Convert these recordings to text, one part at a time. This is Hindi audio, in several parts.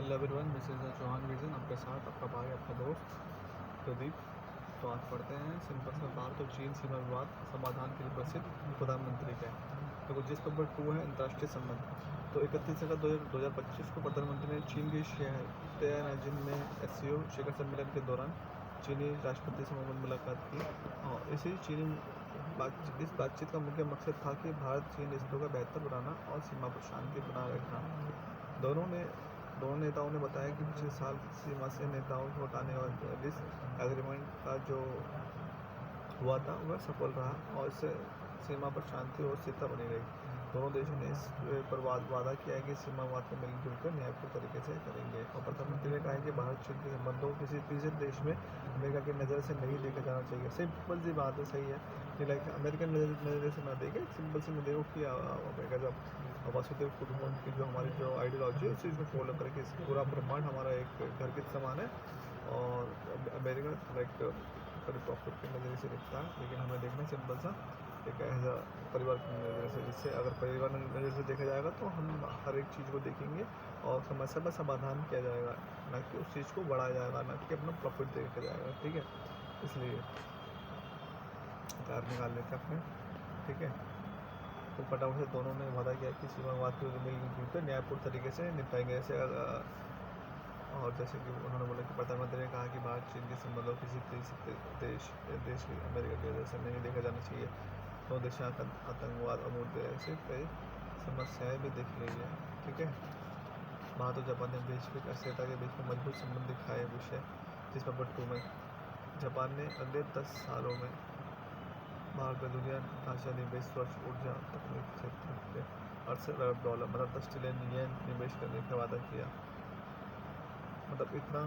Hello everyone, this is Chauhan vision आपके साथ, आपका भाई, आपका दोस्त प्रदीप। तो आज पढ़ते हैं सिंपल सा भारत और चीन सीमा विवाद समाधान के लिए प्रसिद्ध प्रधानमंत्री का। तो जिस नंबर 2 है अंतर्राष्ट्रीय संबंध। तो 31 अगस्त 2025 को प्रधानमंत्री ने चीन के तियानजिन में एससीओ शिखर सम्मेलन के दौरान चीनी राष्ट्रपति से मुलाकात की। और इस बातचीत का मुख्य मकसद था कि भारत चीन रिश्तों का बेहतर बनाना और सीमा पर शांति बनाए रखना। दोनों नेताओं ने बताया कि पिछले साल सीमा से नेताओं को हटाने और लिस एग्रीमेंट का जो हुआ था वह सफल रहा और इससे सीमा पर शांति और स्थिरता बनी रही। दोनों देशों ने इस पर वादा किया है कि सीमा विवाद को मिलजुल कर न्यायपूर्ण तरीके से करेंगे। और प्रधानमंत्री ने कहा है कि भारत चीन के संबंधों को किसी तीसरे देश में अमेरिका की नज़र से नहीं देखा जाना चाहिए। सिंपल सी बात है, सही है कि लाइक अमेरिकन नज़र से ना देखे, सिंपल सी देखो कि अमेरिका जब वसुदेव कुटुंबकम की जो हमारी जो आइडियोलॉजी है उस चीज़ को फॉलो करके पूरा ब्रह्मांड हमारा एक घर के समान है और अमेरिका लाइक प्रॉफिट की नज़र से दिखता है, लेकिन हमें देखना सिंपल सा एक ऐसा परिवार की नज़र से, जिससे अगर परिवार की नज़र से देखा जाएगा तो हम हर एक चीज़ को देखेंगे और समस्या का समाधान किया जाएगा, ना कि उस चीज़ को बढ़ाया जाएगा, ना कि अपना प्रॉफिट देखा जाएगा। ठीक है, इसलिए कार निकाल लेते अपने। ठीक है, तो फटाफट से दोनों ने वादा किया कि सीमा विवाद को मिलजुल कर न्यायपूर्ण तरीके से निपटाएंगे। और जैसे कि उन्होंने बोला कि प्रधानमंत्री ने कहा कि भारत चीन के संबंधों किसी देश की अमेरिका की वजह से नहीं देखा जाना चाहिए। दोनों देश आतंकवाद और मुद्दे ऐसे कई समस्याएं भी देख रही है। ठीक है, भारत और जापान ने वैश्विक अस्थिरता के बीच में मजबूत संबंध दिखाए विषय। जिस नंबर 2 में जापान ने अगले 10 सालों में भारत में दुनिया ढांचा निवेश स्वच्छ ऊर्जा तकनीक क्षेत्र में $68 अरब मतलब 10 ट्रिलियन येन निवेश करने का वादा किया। मतलब इतना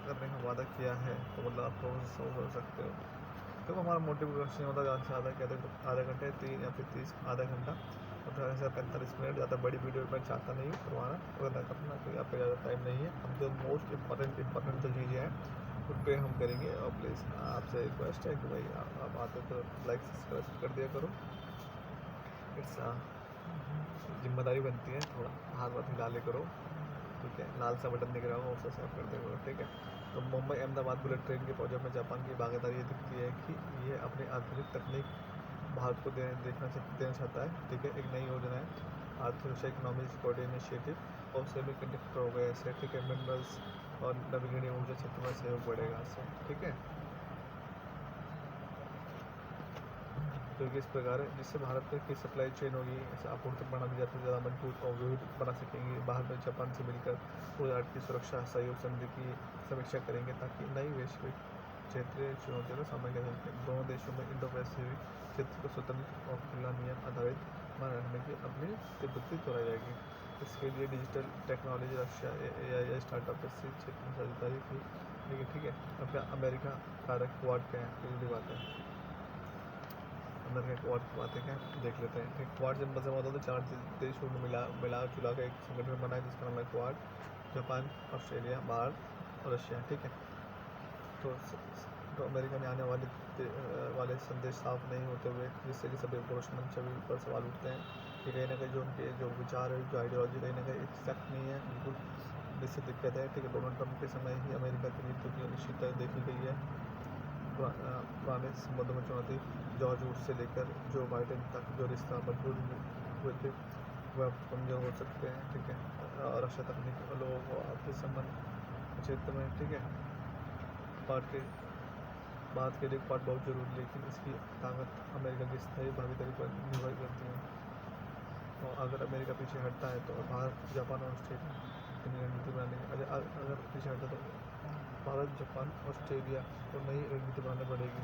करने का वादा किया है तो मतलब आप सोच सकते हो। तो हमारा मोटिवेशन होता है ज़्यादा से ज़्यादा कहते हैं आधा घंटे 3 या फिर 30 आधा घंटा 45 मिनट। ज़्यादा बड़ी वीडियो मैं चाहता नहीं हूँ करवाना वगैरह करना, क्योंकि आप पे ज़्यादा टाइम नहीं है। हम जो मोस्ट इम्पॉर्टेंट जो चीज़ें हैं उन पर हम करेंगे। और प्लीज़ आपसे रिक्वेस्ट है कि भाई आप आते तो लाइक सब्सक्राइब कर दिया करो। इट्स जिम्मेदारी बनती है, थोड़ा हाथ वाथ हिला ले करो। ठीक है, लाल सा बटन दिख रहा होगा उसे सेव कर देगा। ठीक है, तो मुंबई अहमदाबाद बुलेट ट्रेन के प्रोजेक्ट में जापान की भागीदारी ये दिखती है कि ये अपनी आधुनिक तकनीक भारत को देना चाहता है। ठीक है, एक नई योजना है आर्थर इकोनॉमिक सिक्योरिटी इनिशिएटिव और सेमी कंडक्टर हो गए ऐसे। ठीक है, मिनरल्स और नवीकरणीय ऊर्जा क्षेत्र में सहयोग बढ़ेगा इससे। ठीक है, तो इस प्रकार है जिससे भारत की सप्लाई चेन होगी, ऐसे आपूर्ति प्रणाली ज़्यादा मजबूत और विविध बना सकेंगे। भारत में जापान से मिलकर पूरे की सुरक्षा सहयोग संधि की समीक्षा करेंगे ताकि नई वैश्विक क्षेत्रीय चुनौतियों का सामना किया जा सके। दोनों देशों में इंडो पैसिफिक क्षेत्र को स्वतंत्र और खुला नियम आधारित बनाए रखने की अपनी तिब्बती दोहराई जाएगी। इसके लिए डिजिटल टेक्नोलॉजी, रक्षा, AI स्टार्टअप इसी क्षेत्र में साझेदारी की। ठीक है, अब अमेरिका कारक क्वाड क्या है, ये बात है। अंदर के क्वाड की बातें क्या देख लेते हैं। ठीक, क्वाड जब मज़ा होता है तो 4 देशों को मिला जुला का एक संगठन बना है जिसका नाम है क्वाड। जापान, ऑस्ट्रेलिया, भारत और रशिया। ठीक है, तो अमेरिका में आने वाले संदेश साफ नहीं होते हुए, जिससे कि सभी भरोसेमंद छवि पर सवाल उठते हैं कि कहीं ना कहीं जो उनके जो विचार है, जो आइडियोलॉजी कहीं ना कहीं एक्सैक्ट नहीं है बिल्कुल, जिससे दिक्कत है। ठीक है, डोनाल्ड ट्रंप के समय ही अमेरिका की नीतियों की अनिश्चितता देखी गई है। पुराने संबंधों में चुनौती, जॉर्ज बुश से लेकर जो बाइडेन तक जो रिश्ता मजबूत हुए थे वह कमज़ोर हो सकते हैं। ठीक है, और रक्षा तकनीक लोगों को आपसी संबंध क्षेत्र में। ठीक है, बात के लिए क्वाड बहुत जरूरी है, लेकिन इसकी ताकत अमेरिका की स्थायी भागीदारी पर निर्भर करती है। और अगर अमेरिका पीछे हटता है तो भारत, जापान और ऑस्ट्रेलिया नीति बनाने अगर पीछे हटता तो भारत, जापान, ऑस्ट्रेलिया को नई रणनीति बनानी पड़ेगी।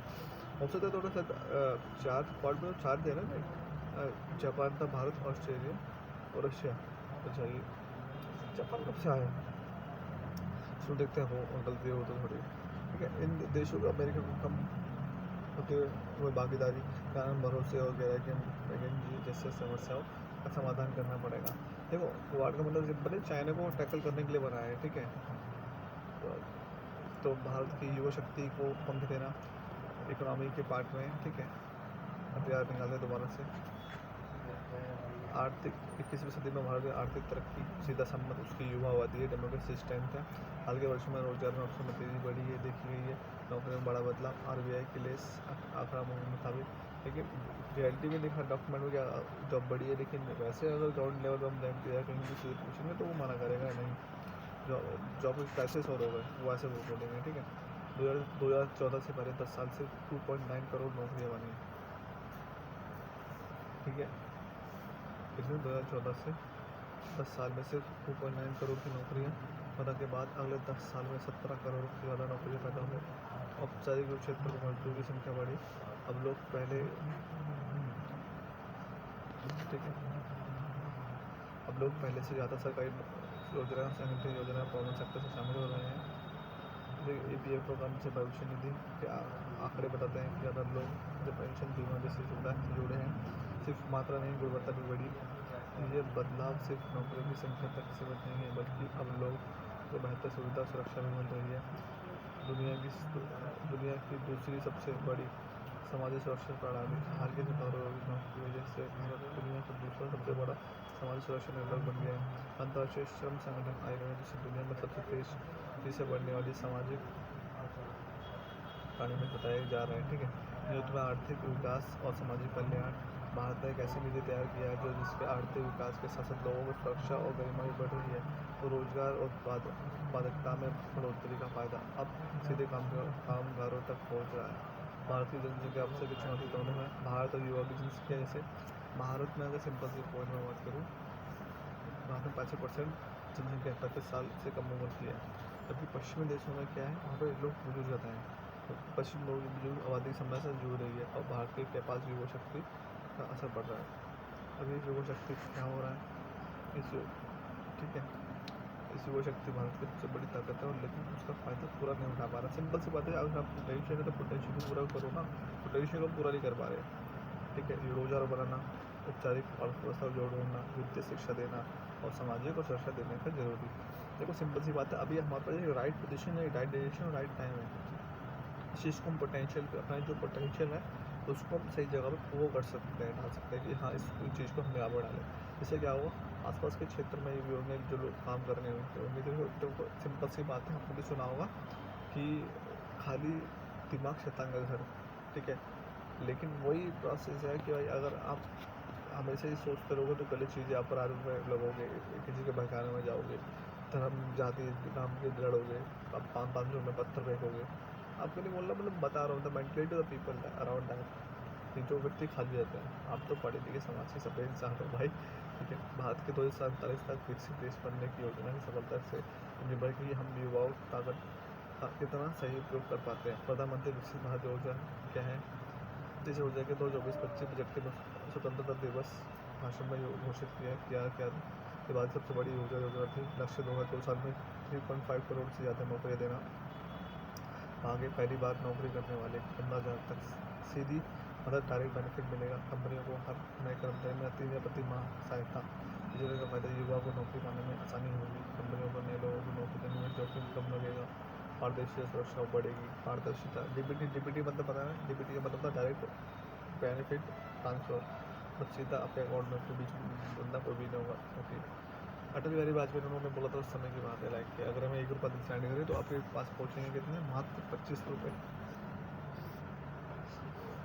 हो सकता है थोड़ा सा 4 क्वाड में 4 देना नहीं, जापान था, भारत, ऑस्ट्रेलिया और रशिया। अच्छा, ये जापान कब से आया, इसको देखते हैं हो गलती हो तो थोड़ी। ठीक है, इन देशों को अमेरिका को कम होते हुए भागीदारी कारण भरोसे और गैरजी जैसे समस्याओं का समाधान करना पड़ेगा। देखो, क्वाड का मतलब सिंपल है, चाइना को टैकल करने के लिए बनाया है। ठीक है, तो भारत की युवा शक्ति को पंख देना इकोनॉमी के पार्ट में। ठीक है, हथियार निकालने दोबारा से। आर्थिक 21वीं सदी में भारत की आर्थिक तरक्की सीधा संबंध उसकी युवा आबादी है, डेमोक्रेसी स्ट्रेंथ है। हाल के वर्षों में रोजगार में अवसर में तेजी बढ़ी है देखी गई है, नौकरी में बड़ा बदलाव आरबीआई के लिए आंकड़ा मुताबिक। लेकिन रियलिटी में देखा डॉक्यूमेंट में क्या जॉब बढ़ी है, लेकिन वैसे अगर ग्राउंड लेवल पर हम जाएंगे या कहीं भी सीधे पूछेंगे तो वो माना करेगा नहीं, जॉब के पैसे सौ हो गए वो ऐसे वो बोलेंगे। ठीक है, 2014 से पहले 10 साल से 2.9 करोड़ नौकरियाँ बनी। ठीक है, इसमें 2014 से 10 साल में सिर्फ 2.9 करोड़ की नौकरियाँ पैदा के बाद अगले 10 साल में 17 करोड़ से ज़्यादा नौकरियाँ पैदा हुई। औपचारिक रूप क्षेत्र में मजदूरों की संख्या बढ़ी। अब लोग पहले ठीक है अब लोग पहले से ज़्यादा सरकारी योजना संगठित योजना प्राइवेट सेक्टर से शामिल हो रहे हैं। EPF प्रोग्राम से भविष्य निधि के आंकड़े बताते हैं कि ज़्यादा लोग जो पेंशन बीमा जैसी सुविधा से जुड़े हैं। सिर्फ मात्रा नहीं, गुणवत्ता भी बढ़ी। ये बदलाव सिर्फ नौकरियों की संख्या तक सीमित नहीं है, बल्कि अब लोग को बेहतर सुविधा सुरक्षा भी मिल रही है। दुनिया की दूसरी सबसे बड़ी समाजी सुरक्षा प्रणाली हाल के सुधारों की वजह से भारत दुनिया का दूसरा सबसे बड़ा समाजी सुरक्षा नेटवर्क बन गया है। अंतर्राष्ट्रीय श्रम संगठन ILO जिसे दुनिया में सबसे तेजी से बढ़ने वाली सामाजिक प्राणी में बताया जा रहा है। ठीक है, न्यूनतम आर्थिक विकास और सामाजिक कल्याण। भारत ने एक ऐसी नीति तैयार किया है जो जिसके आर्थिक विकास के साथ साथ लोगों की सुरक्षा और गरिमा भी बढ़ रही है। तो रोजगार और उत्पादकता में बढ़ोतरी का फायदा अब सीधे कामगारों तक पहुंच रहा है। भारत की जनसंख्या अवसर की चुनौती दोनों है। भारत और युवा की जनसंख्या, जैसे भारत में अगर सिंपल सी पॉइंट में बात करूँ, भारत में 65% जनसंख्या 35 साल से कम उम्र की है, जबकि पश्चिमी देशों में क्या है, वहाँ पर लोग बुजुर्ग रहते हैं। तो पश्चिम लोग बुजुर्ग आबादी समय से जुड़ रही है और भारत के पास युवा शक्ति का असर पड़ रहा है। अभी युवा शक्ति क्या हो रहा है ठीक है, इस युवा शक्ति भारत की सबसे बड़ी ताकत है, और लेकिन उसका फायदा पूरा नहीं उठा पा रहा। सिंपल सी बात है, अगर आप पोटेंशियल है तो पोटेंशियल को पूरा करो ना, पोटेंशियल को पूरा नहीं कर पा रहे। ठीक है, रोजगार बनाना, औपचारिक अर्थव्यवस्था को जोड़ना, वित्तीय शिक्षा देना और सामाजिक और सुरक्षा देने का जरूरी। देखो सिंपल सी बात है, अभी हमारे पास एक राइट पोजीशन है, राइट डायरेक्शन और राइट टाइम है। इस चीज़ को हम पोटेंशियल अपना जो पोटेंशियल है उसको हम सही जगह पर वो कर सकते हैं, डाल सकते हैं कि हाँ इस चीज़ को हम यहाँ पर डालें। इससे क्या होगा, आसपास के क्षेत्र में भी होंगे जो लोग काम करने होंगे, देखो सिंपल सी बात है, आपने भी सुना होगा कि खाली दिमाग शैतान का घर। ठीक है, लेकिन वही प्रोसेस है कि भाई अगर आप हमेशा ही सोचते रहोगे तो गलत चीज़ें आप पर आदत में लगोगे, किसी के बहकाने में जाओगे, धर्म जाति नाम के लड़ोगे, आप 500 में पत्थर फेंकोगे। आपको नहीं बोलना, मतलब बता रहा हूँ the mentality of the people around that, जो व्यक्ति खाली रहते हैं। आप तो पढ़े लिखे समाज के सभ्य इंसान हो भाई। ठीक है, भारत के 2047 तक विकसित देश बनने की योजना की सफलता से निर्भर की हम युवाओं ताकत कितना सही उपयोग कर पाते हैं। प्रधानमंत्री विकसित भारत योजना क्या है, जिस योजना के 2024-25 बजट के स्वतंत्रता दिवस भाषण में घोषित किया के बाद सबसे बड़ी योजना थी। लक्ष्य 2002 साल में 3.5 करोड़ से ज़्यादा नौकरियाँ देना। आगे पहली बार नौकरी करने वाले 15,000 तक सीधी मतलब डायरेक्ट बेनिफिट मिलेगा। कंपनियों को हर नए कर्मचारी में 3 प्रति माह सहायता। योजना का फायदा युवा को नौकरी पाने में आसानी होगी। कंपनियों को नए लोगों को नौकरी देने में जोखिम कम लगेगा। पारदर्शी सुरक्षा बढ़ेगी। पारदर्शिता DBT मतलब पता है, DBT का मतलब था डायरेक्ट बेनिफिट ट्रांसफर, बस सीधा आपके अकाउंट में बीच बंदा कोई भी नहीं होगा। क्योंकि अटल बिहारी वाजपेयी उन्होंने बोला था उस समय की बात है, लाइक कि अगर हमें 1 रुपये सेंड करें तो आपके पास पहुँचेंगे कितने, मात्र 25 रुपये,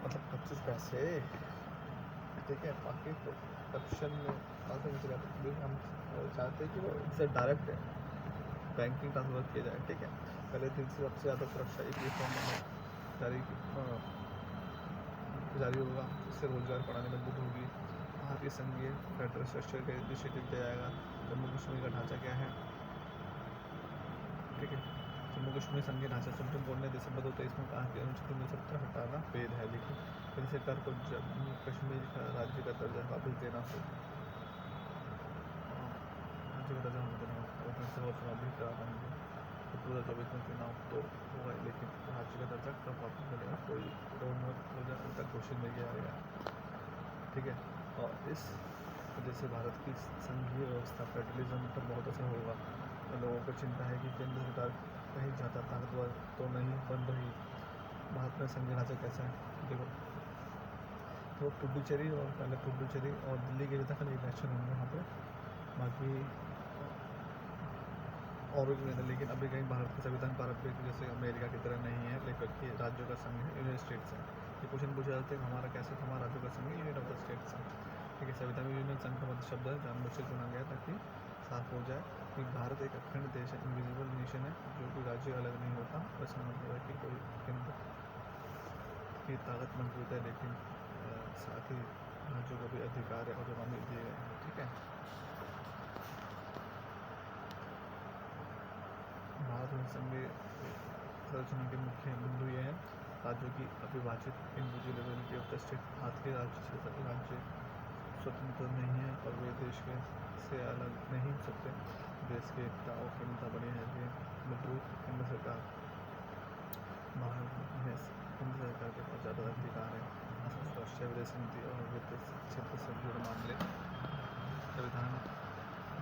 मतलब 25 पैसे। ठीक है, बाकी करप्शन में बात नहीं चला। हम चाहते हैं कि वो इससे डायरेक्ट बैंकिंग ट्रांसफर किया जाए। ठीक है, पहले दिन से सबसे ज़्यादा सुरक्षा एक फॉर्म जारी होगा, इससे रोजगार प्रणाली मजबूत होगी। भारतीय संघीय फेडरल स्ट्रक्चर का इनिशिएटिव किया जाएगा। जम्मू कश्मीर का ढांचा क्या है, ठीक है, जम्मू कश्मीर संघीय ढांचा सुप्रीम कोर्ट ने दिसंबर 2023 में कहा कि अनुच्छेद 370 हटाना वैध है, लेकिन केंद्र सरकार को जम्मू कश्मीर का राज्य का दर्जा वापस देना होगा। राज्य का दर्जा वापस देना होगा, चुनाव भी कराना होगा। तो 2024 में चुनाव तो होगा, लेकिन राज्य का दर्जा कब वापस मिलेगा, कोई 2000 तक घोषित नहीं किया गया। ठीक है, और इस वजह से भारत की संघीय व्यवस्था फेडरलिज्म पर बहुत असर होगा। लोगों को चिंता है कि केंद्र सरकार कहीं ज़्यादा ताकतवर तो नहीं बन रही। भारत में संघीय ढांचा कैसा है, देखो वो पुडुचेरी और पहले पुडुचेरी और दिल्ली के लिए था, खाली इलेक्शन होंगे वहाँ पे, बाकी और भी नहीं। लेकिन अभी कहीं भारत का संविधान भारत पे जैसे अमेरिका की तरह नहीं है, लेकिन कि राज्यों का संघ है, यूनाइटेड स्टेट्स है। ये क्वेश्चन पूछा जाता है हमारा कैसे, हमारा राज्यों का संघ है, यूनियन ऑफ द स्टेट्स है। ठीक है, संविधान में यूनियन संघ का मतलब शब्द है जानबूझ से चुना गया ताकि साफ हो जाए कि भारत एक अखंड देश है, इनविजिबल नेशन है, जो कोई राज्य अलग नहीं होता। इसका मतलब है कि कोई केंद्र की ताकत मजबूत है, लेकिन साथ ही राज्यों को भी अधिकार है और autonomy दिए गए हैं। ठीक है, भारत संघ संरचना के मुख्य बिंदु ये हैं: राज्यों की अविभाजित individuality of the state, Bharat के राज्य स्वतंत्र नहीं है और वे देश के से अलग नहीं हो सकते। देश की एकता और अखंडता बनी रहती है। मजबूत केंद्र सरकार, भारत में केंद्र सरकार के पास ज़्यादा अधिकार है, राष्ट्रीय विदेश नीति और वित्त क्षेत्र से जुड़े मामले। संविधान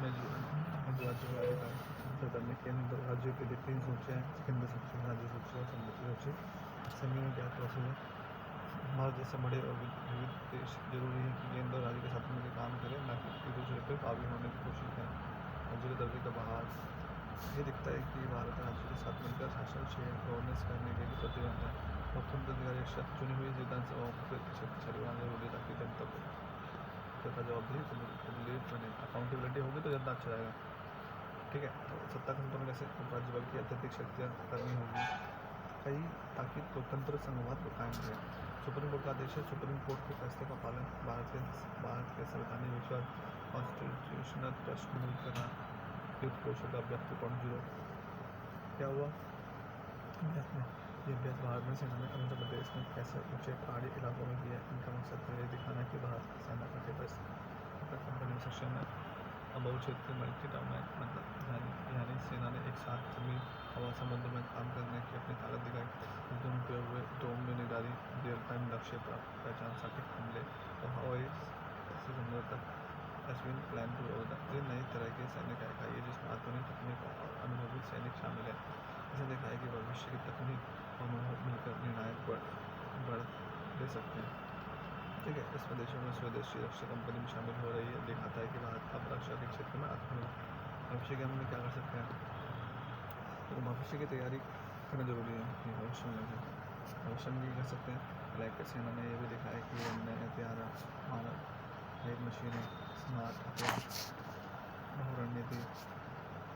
में जो राज्यों का अधिकार सरकार ने केंद्र राज्यों के लिए 3 सूचियाँ हैं: केंद्र सूची, राज्य सूची और संयुक्त सूची। संघ में क्या प्रोसेस है? भारत जैसे बड़े और विविध देश जरूरी है कि केंद्र और राज्य के साथ मिलकर काम करें, न कि एक दूसरे पर हावी होने की कोशिश करें। राज्य के दर्जे का बहाल, ये दिखता है कि भारत राज्य के साथ मिलकर शासन गवर्नेंस करने के लिए प्रतिबद्ध है। लोकतंत्र अधिकारी चुनी हुई विधानसभाओं को चलवाना जरूरी है ताकि जनता को जवाबदेही बने, अकाउंटेबिलिटी होगी तो ज़्यादा अच्छा रहेगा। ठीक है, तो सत्ता का संतुलन कैसे? राज्यपाल की अत्यधिक शक्तियाँ करनी होगी कई, ताकि लोकतंत्र संघवाद को कायम रहे। सुप्रीम कोर्ट का आदेश है, सुप्रीम कोर्ट के फैसले का पालन भारत के संवैधानिक विश्वास, कॉन्स्टिट्यूशनल ट्रस्ट मूल करना। युद्ध कोशों का अभ्यास 2.0 क्या हुआ? ये अभ्यास भारत में सेना ने आंध्र प्रदेश में कैसे ऊंचे पहाड़ी इलाकों में किया। इनका मकसद था ये दिखाना कि भारत की सेना का केवल कंपनी में सक्षम है और बहु क्षेत्रीय मल्टी डोमेन मतलब यानी सेना ने एक साथ जमीन, हवा, समुद्र में काम करने की अपनी ताकत दिखाई। इस दोनों पे हुए ड्रोन में निगरानी, रियल टाइम लक्ष्य प्राप्त पहचान, सटीक हमले और हवाई से समुद्र तक अश्विन प्लान टू होगा। ये नई तरह की सैनिक इकाई है जिसमें आधुनिक तकनीक और अनुभवी सैनिक शामिल है। इसे दिखाया कि भविष्य की तकनीक और अनुभव मिलकर निर्णायक बढ़ दे सकते हैं। ठीक है, इस प्रदेशों में स्वदेशी रक्षा कंपनी भी शामिल हो रही है। दिखाता है कि भारत अब रक्षा के क्षेत्र में आत्मनिर्भर। भविष्य के हम क्या कर सकते हैं? तो भविष्य की तैयारी करना जरूरी है कि भविष्य में कर सकते हैं। लाइक सेना ने यह भी दिखाया कि नए हथियार, मानव नई मशीनें, स्मार्ट हथियार, रणनीति।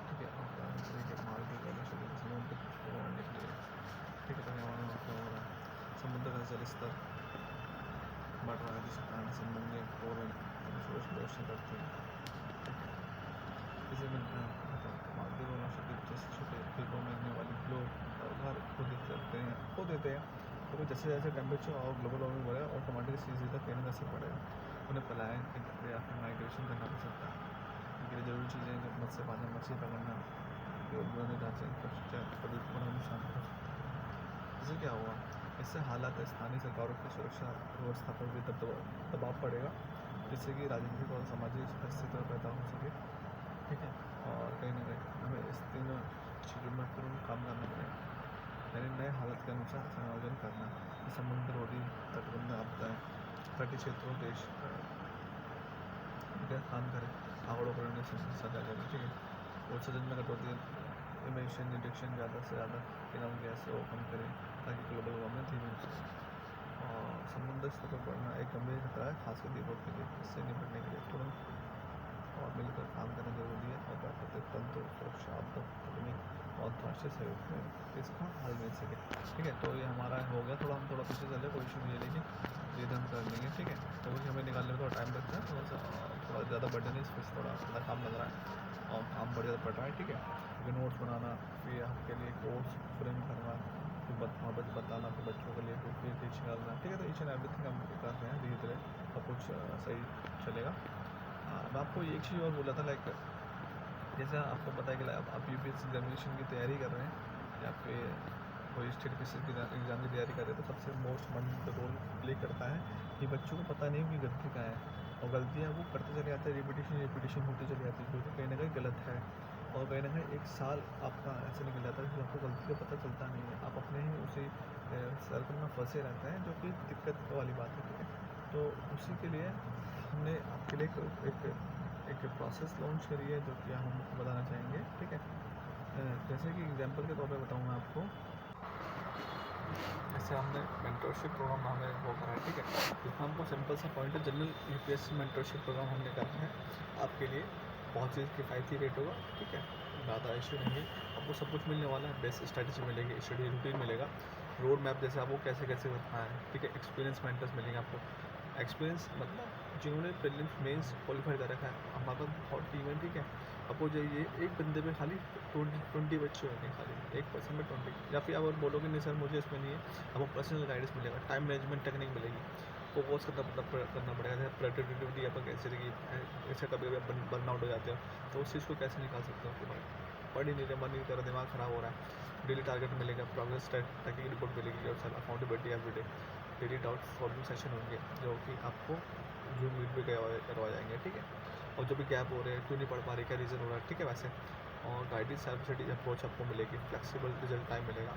ठीक है, और तरीके माल की कॉलेक्शन समुद्र को बढ़ाने के लिए। ठीक है, पर्यावरण हो रहा है, समुद्र का जल स्तर बढ़ रहा है जिसके कारण समुद्र में रोशन करते हैं। ठीक है, इसे मिलता है मालदीव और लक्षद्वीप जैसे छोटे द्वीपों में रहने वाले लोग और घर खो देते हैं। तो जैसे जैसे टेम्परेचर और ग्लोबल वार्मिंग बढ़ेगा, ऑटोमेटिक सीधा कहीं ना असर पड़ेगा, उन्हें पलायन या फिर माइग्रेशन करना पड़ सकता है। क्योंकि जरूरी चीज़ें जब मत्स्य पालन, मछली पकड़ना, बुनियादी ढांचे प्रदूषण को नुकसान कर सकता है। इससे क्या हुआ? इससे हालात स्थानीय सरकारों की सुरक्षा व्यवस्था पर भी दबाव पड़ेगा, जिससे कि राजनीतिक और सामाजिक अस्थिरता पैदा हो सके। ठीक है, और कहीं ना कहीं हमें इस तीनों चीज़ों में तुरंत काम करना पड़ेगा, यानी नए हालत के अनुसार समायोजन करना। समुद्र रोधी तटबंध आपदाएँ, तटीय क्षेत्रों देश काम करें, आंकड़ों को सजा करें। ठीक है, उत्सर्जन में कटौती, इमिशन रिडक्शन ज़्यादा से ज़्यादा ग्रीन गैस को कम करें ताकि ग्लोबल वार्मिंग धीमी हो सके। और समुद्र स्तर पर बढ़ना एक गंभीर खतरा है, खासकर द्वीपों के लिए। इससे निपटने के लिए तुरंत और मिलकर काम करना जरूरी है और प्राकृतिक तंत्र सुरक्षा, आपदा तकनीक और अंतर्राष्ट्रीय सहयोग में इसका हल मिल सके। ठीक है, तो ये हमारा हो गया। हम थोड़ा पीछे चले, कोई इशू नहीं है, लेकिन ये हम कर लेंगे। ठीक है, तो हमें निकालने में थोड़ा टाइम लगता है, थोड़ा ज़्यादा बर्डन है, इस थोड़ा ज़्यादा काम लग रहा है और काम बढ़ ज़्यादा पड़ रहा है। ठीक है, क्योंकि नोट्स बनाना, फिर आपके लिए कोर्स फ्रेम करना, फिर वहाँ पर बताना, फिर बच्चों के लिए फिर टीचिंग करना। ठीक है, तो ईच एंड एवरीथिंग हम कर रहे हैं धीरे धीरे, सब कुछ सही चलेगा। मैं आपको एक चीज़ और बोला था, लाइक जैसे आपको पता है कि आप यूपीएससी एग्जामिनेशन की तैयारी कर रहे हैं या फिर कोई स्टेट किसी की एग्ज़ाम की तैयारी कर रहे हैं, तो सबसे मोस्ट इम्पॉर्टेंट रोल प्ले करता है कि बच्चों को पता नहीं कि गलती क्या है, और गलतियाँ वो करते चले जाते हैं, रिपीटिशन होती चली जाती है, जो कि कहीं ना कहीं गलत है। और कहीं ना कहीं एक साल आपका ऐसे निकल जाता है कि आपको गलती का पता चलता नहीं है, आप अपने ही उसी सर्कल में फंसे रहते हैं, जो कि दिक्कत वाली बात है। ठीक है, तो उसी के लिए हमने आपके लिए एक प्रोसेस लॉन्च करी है जो कि हम आपको बताना चाहेंगे, ठीक है। जैसे कि एग्जांपल के तौर पे बताऊँ मैं आपको, जैसे हमने मेंटरशिप प्रोग्राम हमें वो करा है, ठीक है। इसमें हमको सिंपल सा पॉइंट है, जनरल यूपीएससी मेंटरशिप प्रोग्राम हमने करा है आपके लिए। बहुत चीज़ किफ़ायती रेट होगा, ठीक है, ज़्यादा इशू नहीं है। आपको सब कुछ मिलने वाला है, बेस्ट स्ट्रैटेजी मिलेगी, स्टडी रूटीन मिलेगा, रोड मैप जैसे आपको कैसे कैसे करना है, ठीक है। एक्सपीरियंस मेंटर्स मिलेंगे आपको। एक्सपीरियंस मतलब जिन्होंने प्रीलिम्स मेंस क्वालिफाई कर रखा है, हमारा बहुत टीम है, ठीक है। आपको जाइए एक बंदे पे खाली 20 बच्चे होंगे, खाली एक पर्सन में 20, या फिर आप और बोलोगे नहीं सर मुझे इसमें नहीं है, आपको पर्सनल गाइडेंस मिलेगा, टाइम मैनेजमेंट टेक्निक मिलेगी, फोकस करना पड़ेगा। जैसे प्रोडक्टिविटी आपका कैसे रहेगी, ऐसे कभी कभी आप बर्नआउट हो जाते हो, तो उस चीज़ को कैसे निकाल सकते हो कि भाई पढ़ ही नहीं रहे, मन नहीं कर रहा, दिमाग ख़राब हो रहा है। डेली टारगेट मिलेगा, प्रोग्रेस ट्रैकिंग रिपोर्ट मिलेगी और sir accountability everyday. Daily doubt solving session होंगे जो कि आपको जूम मीट पे करवा जाएंगे, ठीक है। और जो भी गैप हो रहे हैं, क्यों नहीं पढ़ पा रहे, क्या रीज़न हो रहा है, ठीक है वैसे। और गाइडेड सेल्फ स्टडी अप्रोच आपको मिलेगी, फ्लेक्सिबल रिजल्ट टाइम मिलेगा,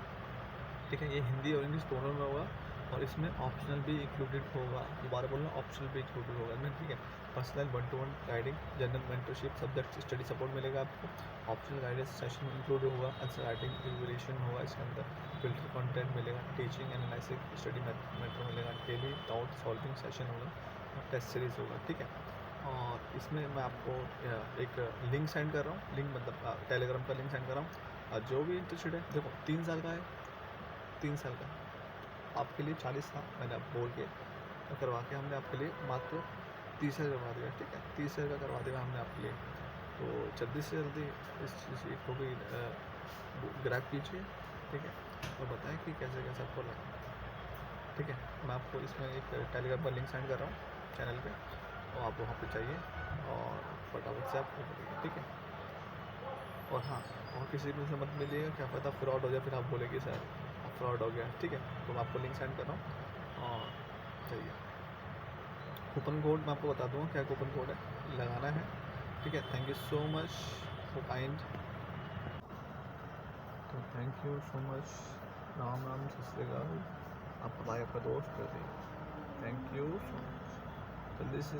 ठीक है। ये हिंदी और इंग्लिश दोनों में होगा और इसमें ऑप्शनल भी इंक्लूडेड होगा, दोबारा बोलना ऑप्शनल भी इंक्लूडेड होगा ना, ठीक है। Personal 1-to-1 guiding, general mentorship, subject study support मिलेगा आपको, ऑप्शनल गाइडेंस सेशन इंक्लूड होगा, आंसर राइटिंग रिविजन होगा इसके अंदर, फिल्टर कंटेंट मिलेगा, टीचिंग एनालिसिस स्टडी मेंटर मिलेगा, डेली डाउट सॉल्विंग सेशन होगा और टेस्ट सीरीज होगा, ठीक है। और इसमें मैं आपको एक लिंक सेंड कर रहा हूँ, लिंक मतलब टेलीग्राम का लिंक सेंड कर रहा हूँ। और जो भी इंटरेस्टेड है, देखो 3 साल का है, 3 साल का आपके लिए 40 था, मैंने अब बोल के करवा के हमने आपके लिए मात्र 30 हज़ार करवा दिया, ठीक है। 30 हज़ार का करवा दिया हमने आपके लिए, तो जल्दी से जल्दी इस चीज़ को भी ग्रैब कीजिए, ठीक है। और बताएं कि कैसे कैसे आपको लगा, ठीक है। मैं आपको इसमें एक टेलीग्राम का लिंक सेंड कर रहा हूँ चैनल पे, और आप वहाँ पे चाहिए और फटाफट से आप कर दीजिए, ठीक है। और हाँ, और किसी भी से मत मिलिएगा, क्या पता फ्रॉड हो जाए, फिर आप बोलेंगे सर फ्रॉड हो गया, ठीक है। तो मैं आपको लिंक सेंड कर रहा हूँ और चाहिए। कूपन कोड मैं आपको बता दूँगा क्या कूपन कोड है, लगाना है, ठीक है। Thank you so much for kind, तो thank you so much, Ram Ram, Sat Shri Akal. आपका भाई आपका दोस्त कर दी, थैंक यू सो मच, जल्दी से